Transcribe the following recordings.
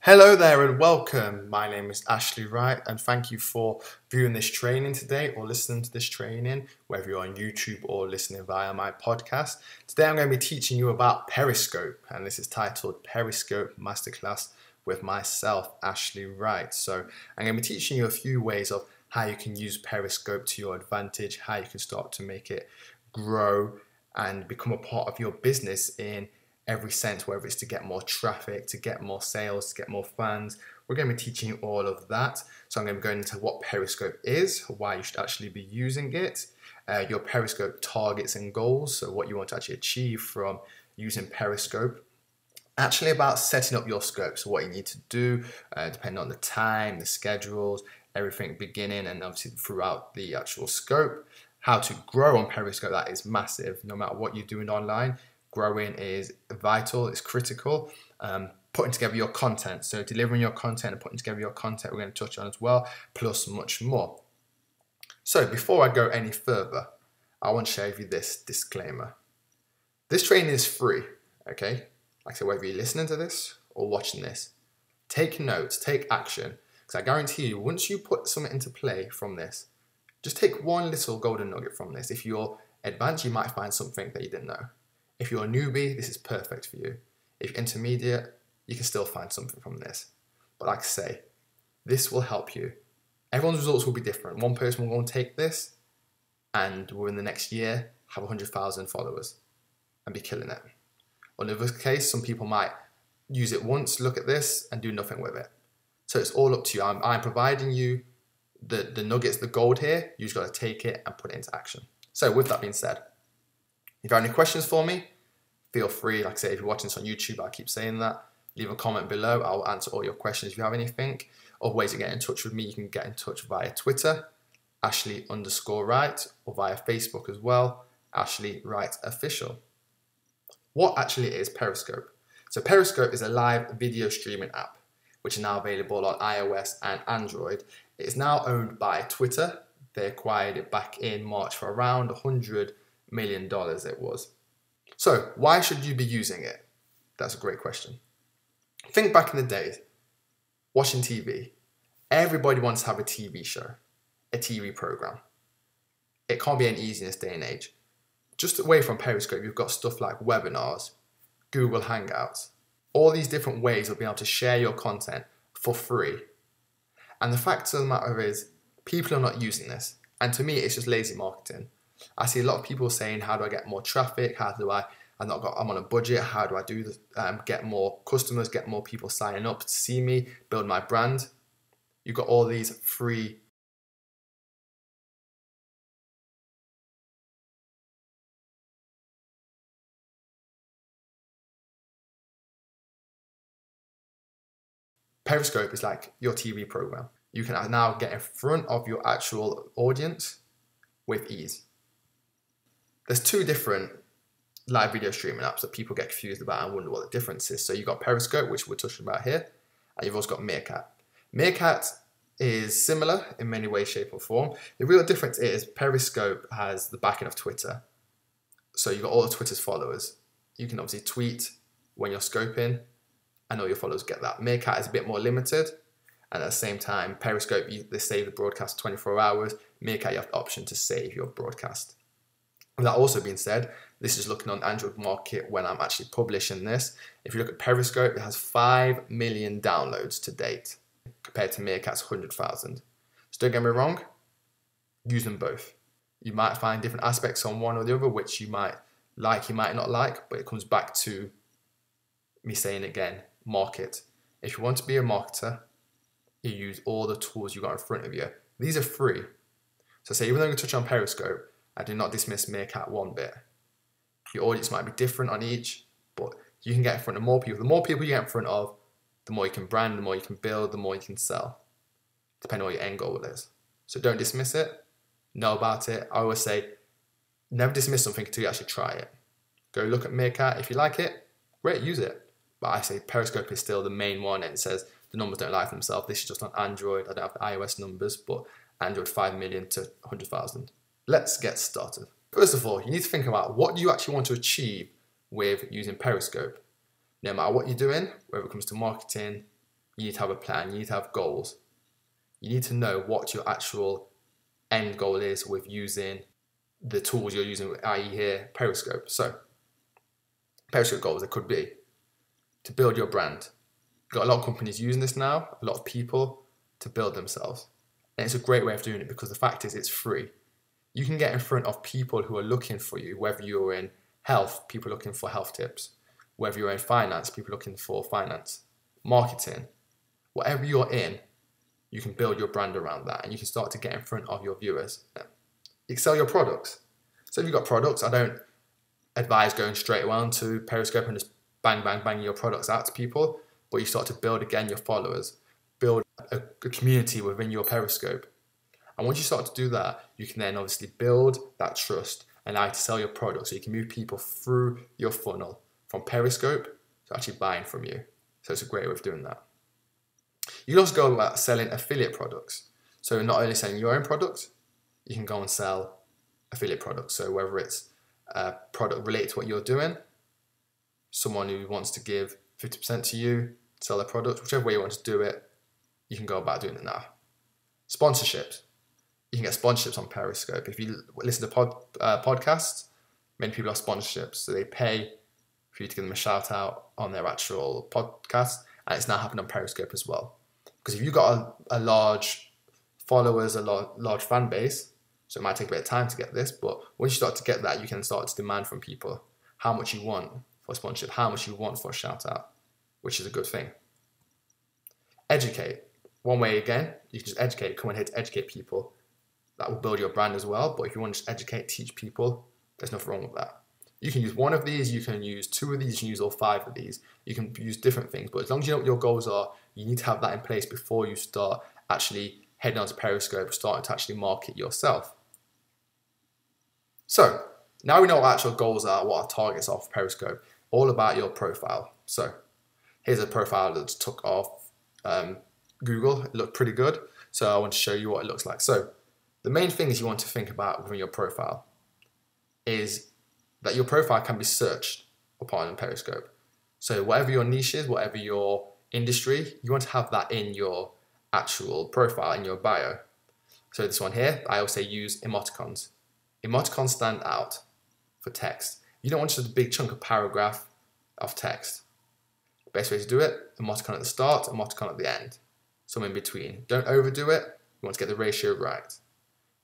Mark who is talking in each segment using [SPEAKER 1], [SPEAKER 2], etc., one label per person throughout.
[SPEAKER 1] Hello there and welcome. My name is Ashley Wright and thank you for viewing this training today or listening to this training, whether you're on YouTube or listening via my podcast. Today I'm going to be teaching you about Periscope, and this is titled Periscope Masterclass with myself, Ashley Wright. So I'm going to be teaching you a few ways of how you can use Periscope to your advantage, how you can start to make it grow and become a part of your business in every sense, whether it's to get more traffic, to get more sales, to get more fans. We're going to be teaching you all of that. So I'm going to be going into what Periscope is, why you should actually be using it, your Periscope targets and goals, so what you want to actually achieve from using Periscope. Actually about setting up your scope, so what you need to do, depending on the time, the schedules, everything beginning and obviously throughout the actual scope. How to grow on Periscope, that is massive, no matter what you're doing online. Growing is vital, it's critical. Putting together your content, so delivering your content and putting together your content we're going to touch on as well, plus much more. So before I go any further, I want to share with you this disclaimer. This training is free, okay? Like I said, whether you're listening to this or watching this, take notes, take action, because I guarantee you, once you put something into play from this, just take one little golden nugget from this. If you're advanced, you might find something that you didn't know. If you're a newbie, this is perfect for you. If you're intermediate, you can still find something from this. But like I say, this will help you. Everyone's results will be different. One person will go and take this and within the next year have 100,000 followers and be killing it. On the other case, some people might use it once, look at this and do nothing with it. So it's all up to you. I'm providing you the nuggets, the gold here. You just got to take it and put it into action. So with that being said, if you have any questions for me, feel free. Like I say, if you're watching this on YouTube, I keep saying that. Leave a comment below. I'll answer all your questions if you have anything. Or ways to get in touch with me, you can get in touch via Twitter, Ashley_Wright, or via Facebook as well, Ashley Wright Official. What actually is Periscope? So Periscope is a live video streaming app, which is now available on iOS and Android. It is now owned by Twitter. They acquired it back in March for around $100 million it was. So why should you be using it? That's a great question. Think back in the days, watching TV. Everybody wants to have a TV show, a TV program. It can't be any easier in this day and age. Just away from Periscope, you've got stuff like webinars, Google Hangouts, all these different ways of being able to share your content for free. And the fact of the matter is, people are not using this. And to me, it's just lazy marketing. I see a lot of people saying, how do I get more traffic? How do I'm on a budget. How do I do this? Get more customers, get more people signing up to see me, build my brand. You've got all these free Periscope is like your TV program. You can now get in front of your actual audience with ease. There's two different live video streaming apps that people get confused about and wonder what the difference is. So you've got Periscope, which we're touching about here, and you've also got Meerkat. Meerkat is similar in many ways, shape or form. The real difference is Periscope has the backing of Twitter. So you've got all of Twitter's followers. You can obviously tweet when you're scoping and all your followers get that. Meerkat is a bit more limited, and at the same time, Periscope, they save the broadcast 24 hours. Meerkat, you have the option to save your broadcast. With that also being said, this is looking on the Android market when I'm actually publishing this. If you look at Periscope, it has 5 million downloads to date, compared to Meerkat's 100,000. So don't get me wrong, use them both. You might find different aspects on one or the other, which you might like, you might not like, but it comes back to me saying again, market. If you want to be a marketer, you use all the tools you got in front of you. These are free. So say, even though we touch on Periscope, I do not dismiss Meerkat one bit. Your audience might be different on each, but you can get in front of more people. The more people you get in front of, the more you can brand, the more you can build, the more you can sell, depending on what your end goal is. So don't dismiss it, know about it. I always say, never dismiss something until you actually try it. Go look at Meerkat. If you like it, great, use it. But I say Periscope is still the main one, and it says the numbers don't lie for themselves. This is just on Android. I don't have the iOS numbers, but Android 5 million to 100,000. Let's get started. First of all, you need to think about what do you actually want to achieve with using Periscope. No matter what you're doing, whether it comes to marketing, You need to have a plan. You need to have goals. You need to know what your actual end goal is with using the tools you're using, i.e. here, Periscope. So, Periscope goals, it could be to build your brand. You've got a lot of companies using this now, a lot of people to build themselves. And it's a great way of doing it because the fact is it's free. You can get in front of people who are looking for you, whether you're in health, people looking for health tips, whether you're in finance, people looking for finance, marketing, whatever you're in, you can build your brand around that and you can start to get in front of your viewers. You can sell your products. So if you've got products, I don't advise going straight away onto Periscope and just bang your products out to people, but you start to build again your followers, build a community within your Periscope. And once you start to do that, you can then obviously build that trust and allow you to sell your product so you can move people through your funnel from Periscope to actually buying from you. So it's a great way of doing that. You can also go about selling affiliate products. So not only selling your own products, you can go and sell affiliate products. So whether it's a product related to what you're doing, someone who wants to give 50% to you, sell their product, whichever way you want to do it, you can go about doing it now. Sponsorships. You can get sponsorships on Periscope. If you listen to podcasts, many people have sponsorships. So they pay for you to give them a shout out on their actual podcast. And it's now happened on Periscope as well. Because if you've got a large followers, a large fan base, so it might take a bit of time to get this, but once you start to get that, you can start to demand from people how much you want for a sponsorship, how much you want for a shout out, which is a good thing. Educate. One way again, you can just educate, come in here to educate people. That will build your brand as well, but if you want to just educate, teach people, there's nothing wrong with that. You can use one of these, you can use two of these, you can use all five of these. You can use different things, but as long as you know what your goals are, you need to have that in place before you start actually heading onto Periscope, starting to actually market yourself. So, now we know what actual goals are, what our targets are for Periscope, all about your profile. So, here's a profile that's took off Google. It looked pretty good, so I want to show you what it looks like. So, the main things you want to think about within your profile is that your profile can be searched upon in Periscope. So whatever your niche is, whatever your industry, you want to have that in your actual profile, in your bio. So this one here, I also use emoticons. Emoticons stand out for text. You don't want just a big chunk of paragraph of text. The best way to do it, emoticon at the start, emoticon at the end. Somewhere in between. Don't overdo it. You want to get the ratio right.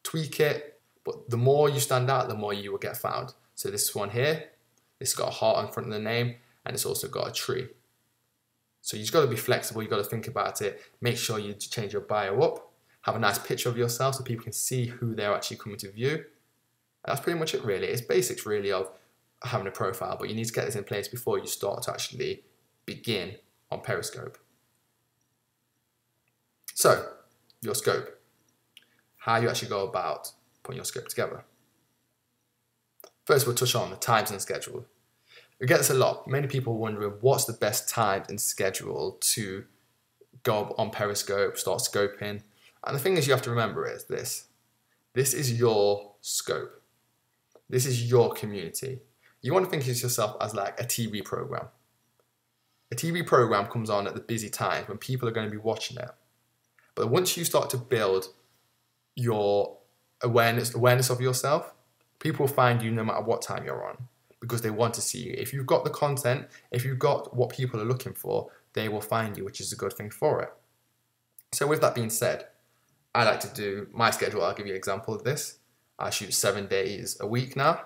[SPEAKER 1] Tweak it, but the more you stand out, the more you will get found. So this one here, it's got a heart in front of the name, and it's also got a tree. So you just got to be flexible, you got to think about it, make sure you change your bio up, have a nice picture of yourself so people can see who they're actually coming to view. And that's pretty much it really. It's basics really of having a profile, but you need to get this in place before you start to actually begin on Periscope. So, your scope. How you actually go about putting your scope together. First, we'll touch on the times and schedule. We get this a lot. Many people wondering what's the best time and schedule to go on Periscope, start scoping. And the thing is you have to remember is this. This is your scope. This is your community. You want to think of yourself as like a TV program. A TV program comes on at the busy times when people are going to be watching it. But once you start to build your awareness of yourself, people will find you no matter what time you're on because they want to see you. If you've got the content, if you've got what people are looking for, they will find you, which is a good thing for it. So with that being said, I like to do my schedule. I'll give you an example of this. I shoot 7 days a week now.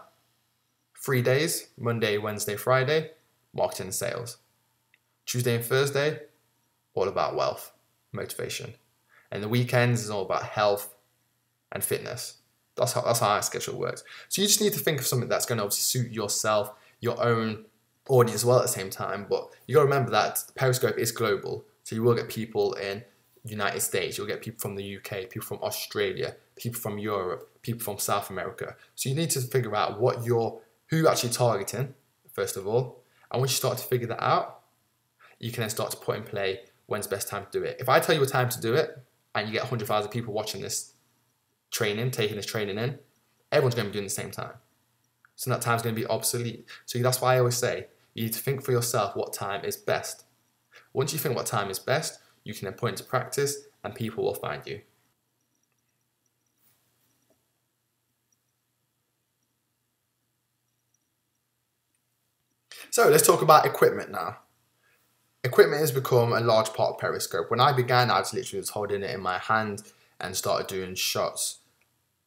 [SPEAKER 1] 3 days, Monday, Wednesday, Friday, marketing and sales. Tuesday and Thursday, all about wealth, motivation. And the weekends is all about health and fitness. That's how our schedule works. So you just need to think of something that's going to obviously suit yourself, your own audience as well at the same time. But you got to remember that Periscope is global. So you will get people in United States, you'll get people from the UK, people from Australia, people from Europe, people from South America. So you need to figure out who you're actually targeting, first of all. And once you start to figure that out, you can then start to put in play when's the best time to do it. If I tell you a time to do it, and you get 100,000 people watching this training, taking this training in, everyone's going to be doing the same time. So that time's going to be obsolete. So that's why I always say, you need to think for yourself what time is best. Once you think what time is best, you can then put into practice and people will find you. So let's talk about equipment now. Equipment has become a large part of Periscope. When I began, I was literally just holding it in my hand and started doing shots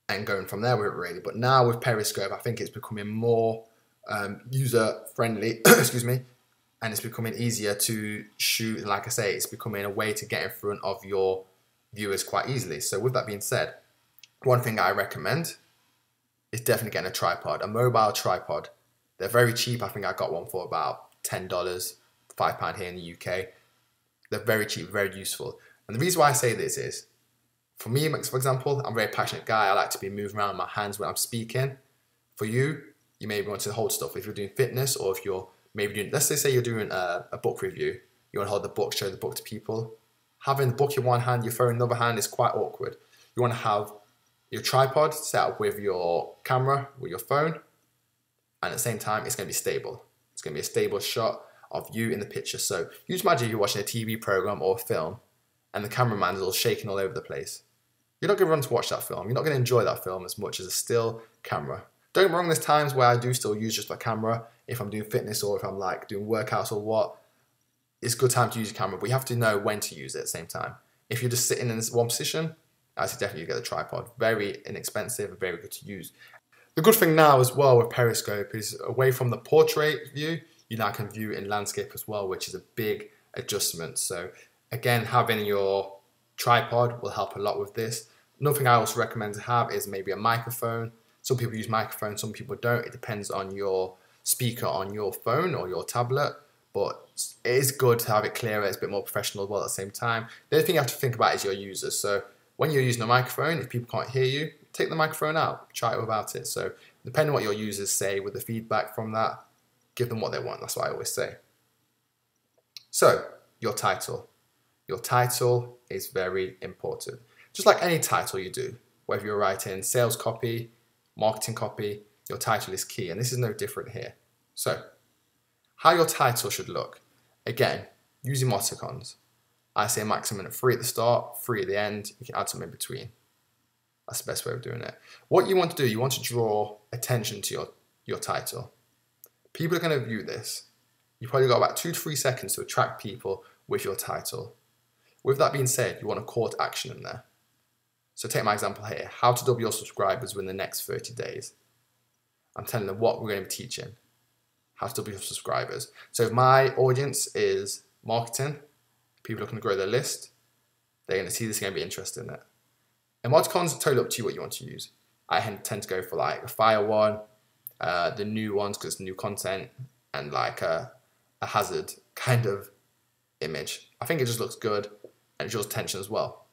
[SPEAKER 1] and going from there with it really. But now with Periscope, I think it's becoming more user friendly, excuse me, and it's becoming easier to shoot. And like I say, it's becoming a way to get in front of your viewers quite easily. So with that being said, one thing I recommend is definitely getting a tripod, a mobile tripod. They're very cheap. I think I got one for about $10, £5 here in the UK. They're very cheap, very useful. And the reason why I say this is, for me, for example, I'm a very passionate guy. I like to be moving around my hands when I'm speaking. For you, you maybe want to hold stuff. If you're doing fitness, or if you're maybe doing, let's say you're doing a book review, you want to hold the book, show the book to people. Having the book in one hand, your phone in the other hand is quite awkward. You want to have your tripod set up with your camera, with your phone, and at the same time, it's going to be stable. It's going to be a stable shot of you in the picture. So you just imagine you're watching a TV program or a film and the cameraman's all shaking all over the place. You're not going to run to watch that film. You're not going to enjoy that film as much as a still camera. Don't get me wrong, there's times where I do still use just my camera if I'm doing fitness or if I'm like doing workouts or what. It's a good time to use your camera, but you have to know when to use it at the same time. If you're just sitting in this one position, I say definitely get a tripod. Very inexpensive and very good to use. The good thing now as well with Periscope is away from the portrait view, you now can view in landscape as well, which is a big adjustment. So again, having your tripod will help a lot with this. Another thing I also recommend to have is maybe a microphone. Some people use microphones, some people don't. It depends on your speaker on your phone or your tablet, but it is good to have it clearer. It's a bit more professional as well at the same time. The other thing you have to think about is your users. So when you're using a microphone, if people can't hear you, take the microphone out, try it without it. So depending on what your users say with the feedback from that, give them what they want. That's what I always say. So your title. Your title is very important. Just like any title you do, whether you're writing sales copy, marketing copy, your title is key. And this is no different here. So how your title should look. Again, using emoticons. I say maximum of 3 at the start, 3 at the end. You can add some in between. That's the best way of doing it. What you want to do, you want to draw attention to your title. People are going to view this. You've probably got about 2 to 3 seconds to attract people with your title. With that being said, you want a call to action in there. So take my example here, how to double your subscribers within the next 30 days. I'm telling them what we're going to be teaching, how to double your subscribers. So if my audience is marketing, people looking to grow their list, they're going to see this, going to be interested in it. Emoticons are totally up to you what you want to use. I tend to go for like a fire one, the new ones because it's new content, and like a hazard kind of image. I think it just looks good and it draws attention as well.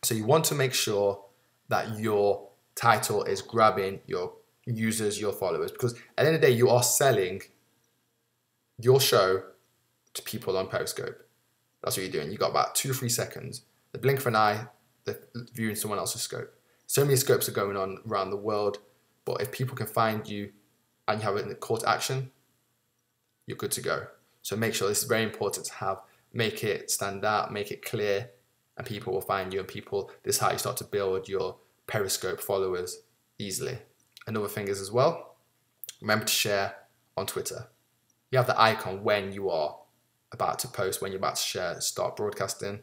[SPEAKER 1] So you want to make sure that your title is grabbing your users, your followers, because at the end of the day, you are selling your show to people on Periscope. That's what you're doing. You got about 2 to 3 seconds. The blink of an eye, they're viewing someone else's scope. So many scopes are going on around the world, but if people can find you and you have a call to action, you're good to go. So make sure this is very important to have, make it stand out, make it clear, and people will find you, and people, this is how you start to build your Periscope followers easily. Another thing is as well, remember to share on Twitter. You have the icon when you are about to post, when you're about to share, start broadcasting,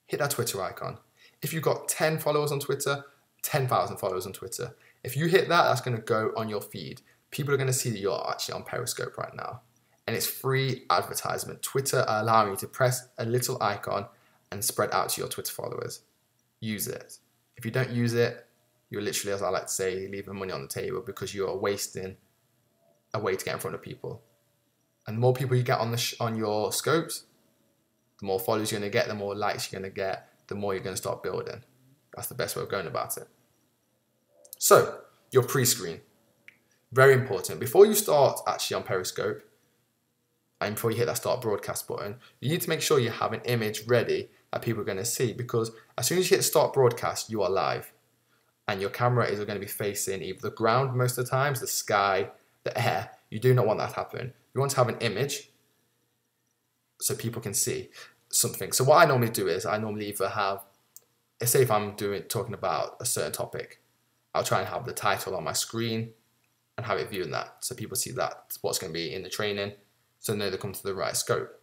[SPEAKER 1] hit that Twitter icon. If you've got 10 followers on Twitter, 10,000 followers on Twitter, if you hit that, that's going to go on your feed. People are going to see that you're actually on Periscope right now. And it's free advertisement. Twitter are allowing you to press a little icon and spread out to your Twitter followers. Use it. If you don't use it, you're literally, as I like to say, leaving money on the table because you are wasting a way to get in front of people. And the more people you get on your scopes, the more followers you're going to get, the more likes you're going to get, the more you're going to start building. That's the best way of going about it. So, your pre-screen. Very important. Before you start actually on Periscope, and before you hit that start broadcast button, you need to make sure you have an image ready that people are going to see, because as soon as you hit start broadcast, you are live. And your camera is going to be facing either the ground most of the times, the sky, the air. You do not want that to happen. You want to have an image so people can see. something. So what I normally do is I normally either have, say if I'm talking about a certain topic, I'll try and have the title on my screen and have it viewing that, so people see that's what's going to be in the training, so they know they come to the right scope.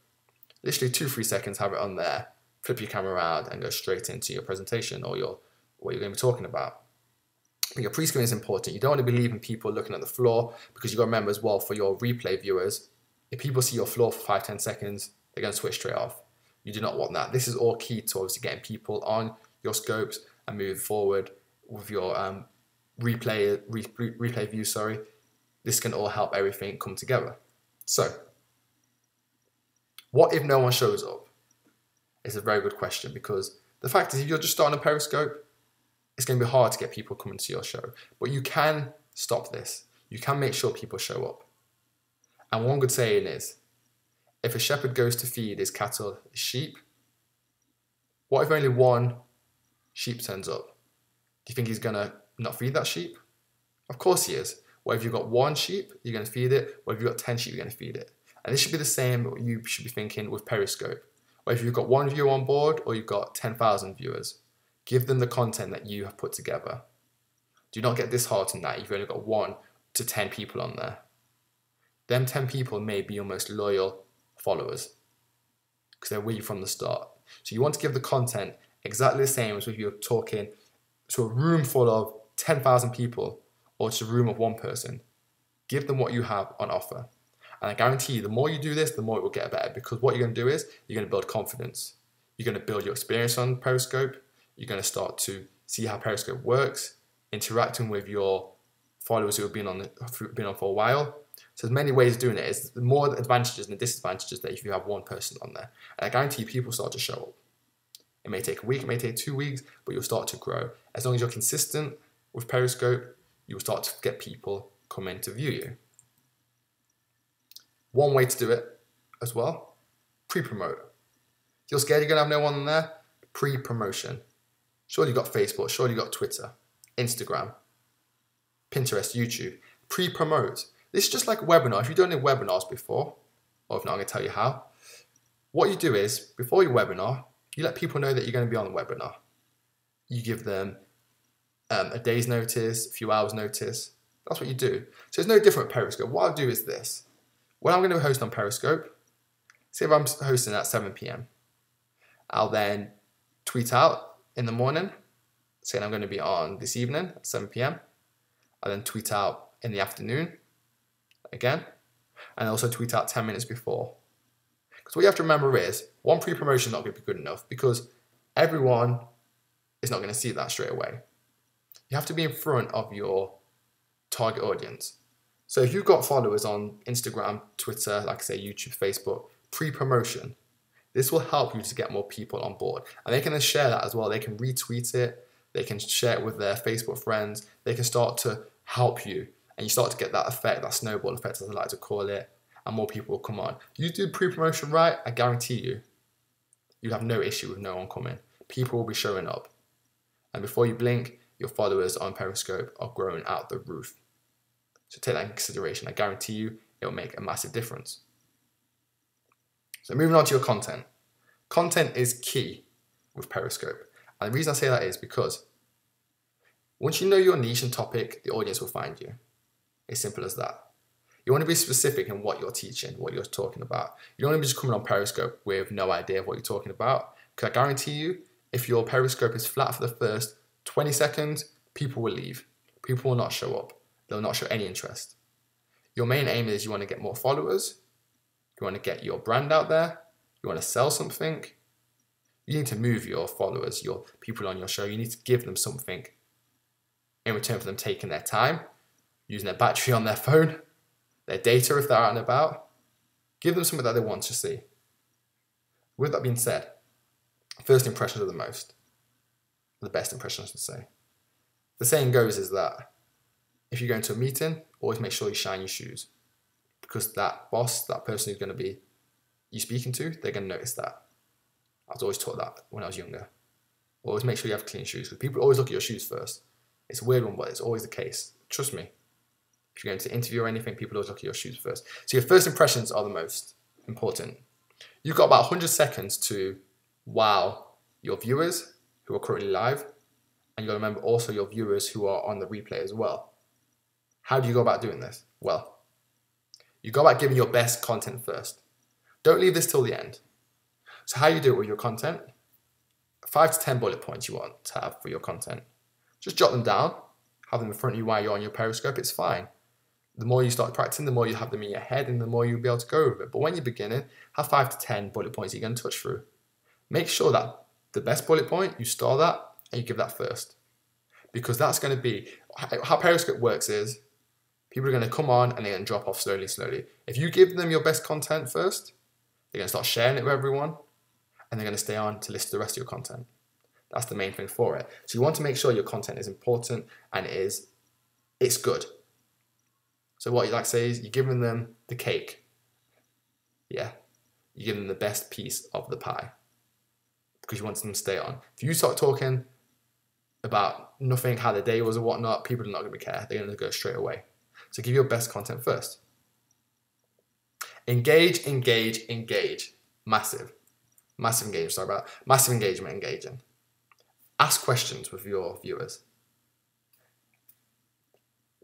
[SPEAKER 1] Literally 2-3 seconds, have it on there, flip your camera around and go straight into your presentation or what you're going to be talking about. But your pre-screen is important. You don't want to be leaving people looking at the floor, because you've got to remember as well, for your replay viewers, if people see your floor for 5-10 seconds, they're going to switch straight off. You do not want that. This is all key to obviously getting people on your scopes and moving forward with your replay view, sorry. This can all help everything come together. So, what if no one shows up? It's a very good question, because the fact is, if you're just starting a Periscope, it's going to be hard to get people coming to your show. But you can stop this. You can make sure people show up. And one good saying is, if a shepherd goes to feed his cattle, his sheep, what if only one sheep turns up? Do you think he's going to not feed that sheep? Of course he is. What if you've got one sheep, you're going to feed it? What if you've got 10 sheep, you're going to feed it? And this should be the same what you should be thinking with Periscope. What if you've got one viewer on board or you've got 10,000 viewers? Give them the content that you have put together. Do not get disheartened that you've only got 1 to 10 people on there. Them 10 people may be your most loyal followers, because they're with you from the start. So you want to give the content exactly the same as if you're talking to a room full of 10,000 people or to a room of 1 person. Give them what you have on offer. And I guarantee you, the more you do this, the more it will get better, because what you're going to do is you're going to build confidence. You're going to build your experience on Periscope. You're going to start to see how Periscope works, interacting with your followers who have been on for a while. So there's many ways of doing it. It's more advantages than disadvantages that if you have 1 person on there. And I guarantee you, people start to show up. It may take a week, it may take 2 weeks, but you'll start to grow. As long as you're consistent with Periscope, you'll start to get people coming to view you. One way to do it as well, pre-promote. If you're scared you're going to have no one on there, pre-promotion. Surely you've got Facebook, surely you've got Twitter, Instagram, Pinterest, YouTube. Pre-promote. This is just like a webinar. If you've done any webinars before, or if not, I'm going to tell you how. What you do is, before your webinar, you let people know that you're going to be on the webinar. You give them a day's notice, a few hours notice. That's what you do. So it's no different with Periscope. What I'll do is this. When I'm going to host on Periscope, say if I'm hosting at 7 p.m, I'll then tweet out in the morning, saying I'm going to be on this evening at 7 p.m. I'll then tweet out in the afternoon again, and also tweet out 10 minutes before. Because what you have to remember is, one pre-promotion is not going to be good enough, because everyone is not going to see that straight away. You have to be in front of your target audience. So if you've got followers on Instagram, Twitter, like I say, YouTube, Facebook, pre-promotion, this will help you to get more people on board. And they can then share that as well. They can retweet it. They can share it with their Facebook friends. They can start to help you. And you start to get that effect, that snowball effect, as I like to call it. And more people will come on. You do pre-promotion right, I guarantee you, you have no issue with no one coming. People will be showing up. And before you blink, your followers on Periscope are growing out the roof. So take that in consideration. I guarantee you, it will make a massive difference. So moving on to your content. Content is key with Periscope. And the reason I say that is because once you know your niche and topic, the audience will find you. It's simple as that. You want to be specific in what you're teaching, what you're talking about. You don't want to be just coming on Periscope with no idea of what you're talking about. Because I guarantee you, if your Periscope is flat for the first 20 seconds, people will leave. People will not show up. They'll not show any interest. Your main aim is you want to get more followers. You want to get your brand out there. You want to sell something. You need to move your followers, your people on your show. You need to give them something in return for them taking their time, using their battery on their phone, their data if they're out and about. Give them something that they want to see. With that being said, first impressions are the best impressions to say. The saying goes is that if you go into a meeting, always make sure you shine your shoes, because that boss, that person who's going to be you speaking to, they're going to notice that. I was always taught that when I was younger. Always make sure you have clean shoes, because people always look at your shoes first. It's a weird one, but it's always the case. Trust me. If you're going to interview or anything, people always look at your shoes first. So your first impressions are the most important. You've got about 100 seconds to while your viewers who are currently live, and you got to remember also your viewers who are on the replay as well. How do you go about doing this? Well, you go about giving your best content first. Don't leave this till the end. So how you do it with your content, 5 to 10 bullet points you want to have for your content. Just jot them down, have them in front of you while you're on your Periscope, it's fine. The more you start practicing, the more you have them in your head and the more you'll be able to go over it. But when you're beginning, have 5 to 10 bullet points you're going to touch through. Make sure that the best bullet point, you store that and you give that first. Because that's going to be, how Periscope works is, people are going to come on and they're going to drop off slowly. If you give them your best content first, they're going to start sharing it with everyone and they're going to stay on to listen to the rest of your content. That's the main thing for it. So you want to make sure your content is important and it's good. So what you like to say is you're giving them the cake. Yeah, you give them the best piece of the pie because you want them to stay on. If you start talking about nothing, how the day was or whatnot, people are not going to care. They're going to go straight away. So give your best content first. Engage. Massive engagement, engaging. Ask questions with your viewers.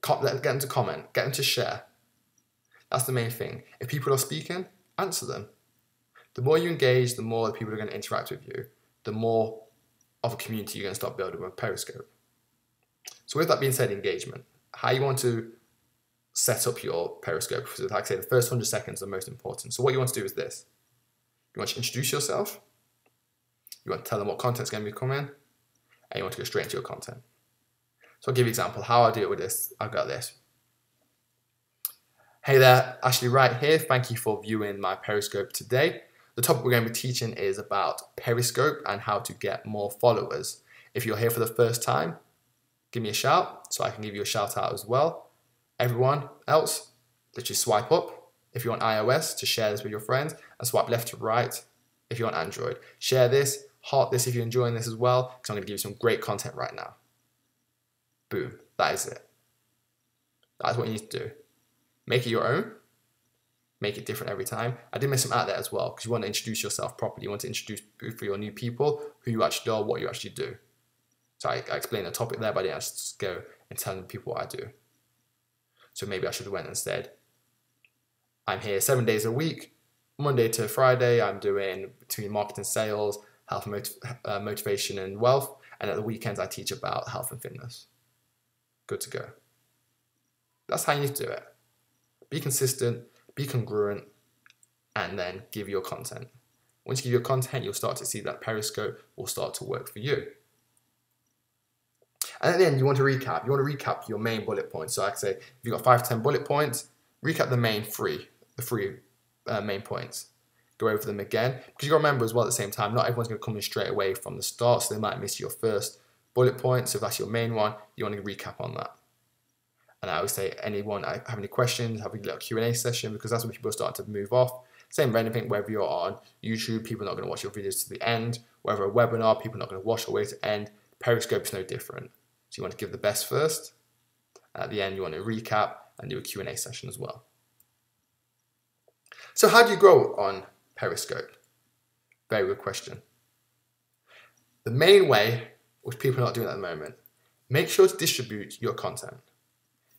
[SPEAKER 1] Get them to comment, get them to share. That's the main thing. If people are speaking, answer them. The more you engage, the more the people are going to interact with you, the more of a community you're going to start building with Periscope. So with that being said, engagement. How you want to set up your Periscope. So like I say, the first 100 seconds are most important. So what you want to do is this. You want to introduce yourself. You want to tell them what content's going to be coming, and you want to go straight into your content. So I'll give you an example. How I do it with this, I've got this. Hey there, Ashley Wright here. Thank you for viewing my Periscope today. The topic we're going to be teaching is about Periscope and how to get more followers. If you're here for the first time, give me a shout so I can give you a shout out as well. Everyone else, literally swipe up if you're on iOS to share this with your friends, and swipe left to right if you're on Android. Share this, heart this if you're enjoying this as well, because I'm going to give you some great content right now. Boom, that is it. That's what you need to do. Make it your own. Make it different every time. I did miss some out there as well, because you want to introduce yourself properly. You want to introduce for your new people who you actually are, what you actually do. So I explained the topic there, but I didn't actually just go and tell people what I do. So maybe I should have went and said, I'm here 7 days a week, Monday to Friday. I'm doing between marketing, sales, health, motivation, and wealth. And at the weekends, I teach about health and fitness. Good to go. That's how you need to do it. Be consistent, be congruent, and then give your content. Once you give your content, you'll start to see that Periscope will start to work for you. And at the end, you want to recap. You want to recap your main bullet points. So like I say, if you've got 5 to 10 bullet points, recap the three main points. Go over them again. Because you've got to remember as well at the same time, not everyone's going to come in straight away from the start, so they might miss your first bullet point. So if that's your main one, you want to recap on that. And I always say, anyone have any questions, have a little Q&A session, because that's when people start to move off. Same for anything, whether you're on YouTube, people are not going to watch your videos to the end. Whether a webinar, people are not going to watch all the way to the end. Periscope is no different. So you want to give the best first. At the end, you want to recap and do a Q&A session as well. So how do you grow on Periscope? Very good question. The main way, which people are not doing at the moment, make sure to distribute your content.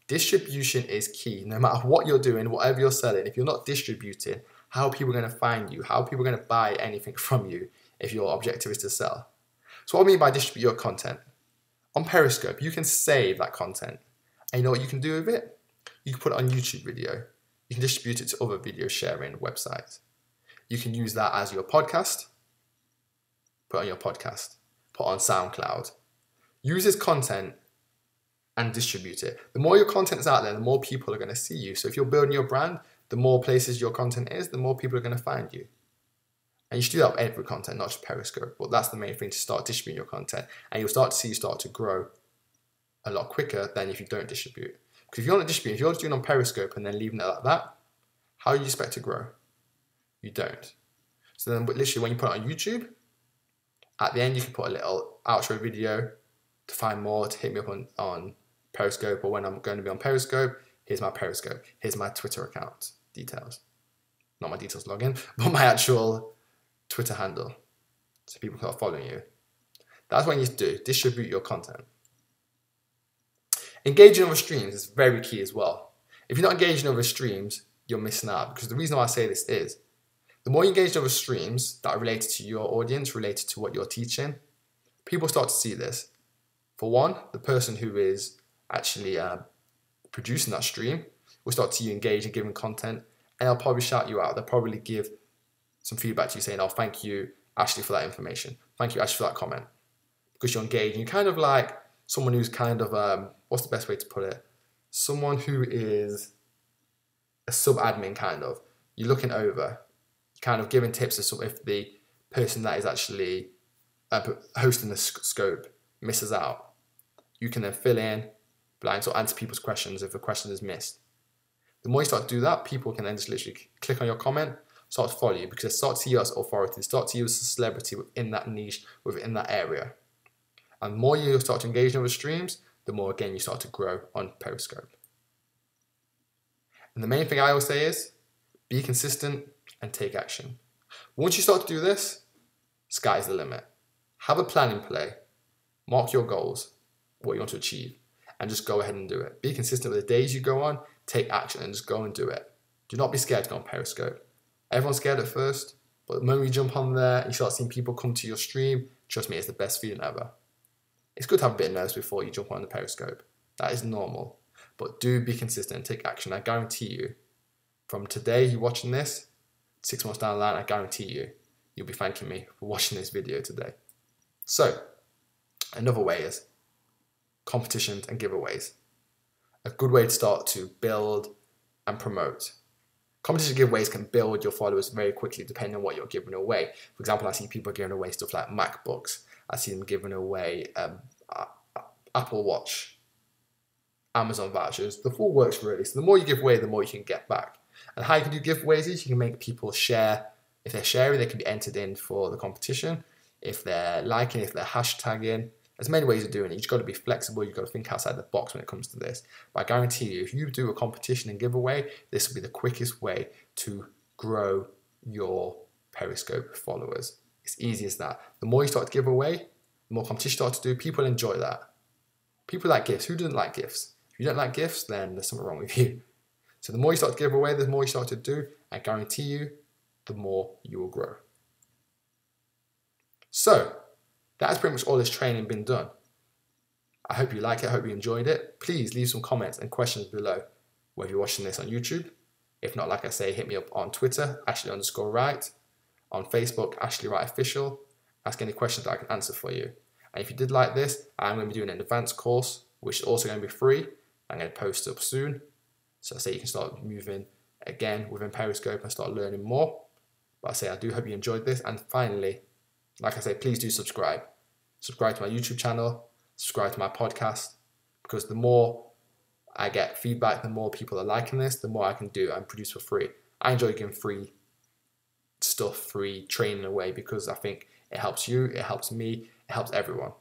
[SPEAKER 1] Distribution is key. No matter what you're doing, whatever you're selling, if you're not distributing, how are people going to find you? How are people going to buy anything from you if your objective is to sell? So what I mean by distribute your content? On Periscope, you can save that content. And you know what you can do with it? You can put it on YouTube video. You can distribute it to other video sharing websites. You can use that as your podcast. Put it on your podcast. Put it on SoundCloud. Use this content and distribute it. The more your content is out there, the more people are going to see you. So if you're building your brand, the more places your content is, the more people are going to find you. And you should do that with every content, not just Periscope. But that's the main thing, to start distributing your content. And you'll start to see you start to grow a lot quicker than if you don't distribute. Because if you want to distribute, if you're just doing on Periscope and then leaving it like that, how do you expect to grow? You don't. So then literally when you put it on YouTube, at the end you can put a little outro video to find more, to hit me up on Periscope, or when I'm going to be on Periscope, here's my Periscope, here's my Twitter account details. Not my details login, but my actual Twitter handle. so people start following you. That's what you need to do, distribute your content. Engaging other streams is very key as well. If you're not engaging other streams, you're missing out, because the reason why I say this is, the more you engage in other streams that are related to your audience, related to what you're teaching, people start to see this. For one, the person who is actually producing that stream will start to see you engage and giving content, and they'll probably shout you out. They'll probably give some feedback to you saying, oh, thank you, Ashley, for that information. Thank you, Ashley, for that comment. Because you're engaged. You're kind of like someone who's kind of, what's the best way to put it? Someone who is a sub-admin kind of. You're looking over, kind of giving tips as if the person that is actually hosting the scope misses out. You can then fill in blanks or answer people's questions if a question is missed. The more you start to do that, people can then just literally click on your comment, start to follow you, because they start to see you as authority, they start to see you as a celebrity within that niche, within that area. And the more you start to engage in other streams, the more again you start to grow on Periscope. And the main thing I always say is, be consistent and take action. Once you start to do this, sky's the limit. Have a plan in play, mark your goals, what you want to achieve, and just go ahead and do it. Be consistent with the days you go on, take action and just go and do it. Do not be scared to go on Periscope. Everyone's scared at first, but the moment you jump on there and you start seeing people come to your stream, trust me, it's the best feeling ever. It's good to have a bit of nerves before you jump on the Periscope. That is normal. But do be consistent and take action. I guarantee you, from today you watching this, 6 months down the line, I guarantee you, you'll be thanking me for watching this video today. So, another way is competitions and giveaways. A good way to start to build and promote. Competition giveaways can build your followers very quickly depending on what you're giving away. For example, I see people giving away stuff like MacBooks. I see them giving away Apple Watch, Amazon vouchers. The full works really. So the more you give away, the more you can get back. And how you can do giveaways is you can make people share. If they're sharing, they can be entered in for the competition. If they're liking, if they're hashtagging, there's many ways of doing it. You've got to be flexible. You've got to think outside the box when it comes to this. But I guarantee you, if you do a competition and giveaway, this will be the quickest way to grow your Periscope followers. It's easy as that. The more you start to give away, the more competition you start to do, people enjoy that. People like gifts. Who doesn't like gifts? If you don't like gifts, then there's something wrong with you. So the more you start to give away, the more you start to do, I guarantee you, the more you will grow. So, that's pretty much all this training been done. I hope you like it, I hope you enjoyed it. Please leave some comments and questions below, whether you're watching this on YouTube. If not, like I say, hit me up on Twitter, Ashley_Wright, on Facebook, Ashley Wright Official. Ask any questions that I can answer for you. And if you did like this, I'm going to be doing an advanced course, which is also going to be free. I'm going to post up soon. So I say you can start moving again within Periscope and start learning more. But I say I do hope you enjoyed this. And finally, like I say, please do subscribe. Subscribe to my YouTube channel, subscribe to my podcast, because the more I get feedback, the more people are liking this, the more I can do and produce for free. I enjoy giving free stuff, free training away, because I think it helps you, it helps me, it helps everyone.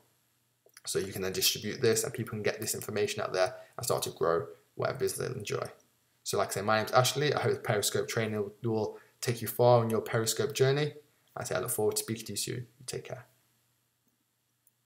[SPEAKER 1] So you can then distribute this and people can get this information out there and start to grow whatever business they enjoy. So like I say, my name's Ashley. I hope the Periscope training will take you far on your Periscope journey. I say I look forward to speaking to you soon. Take care.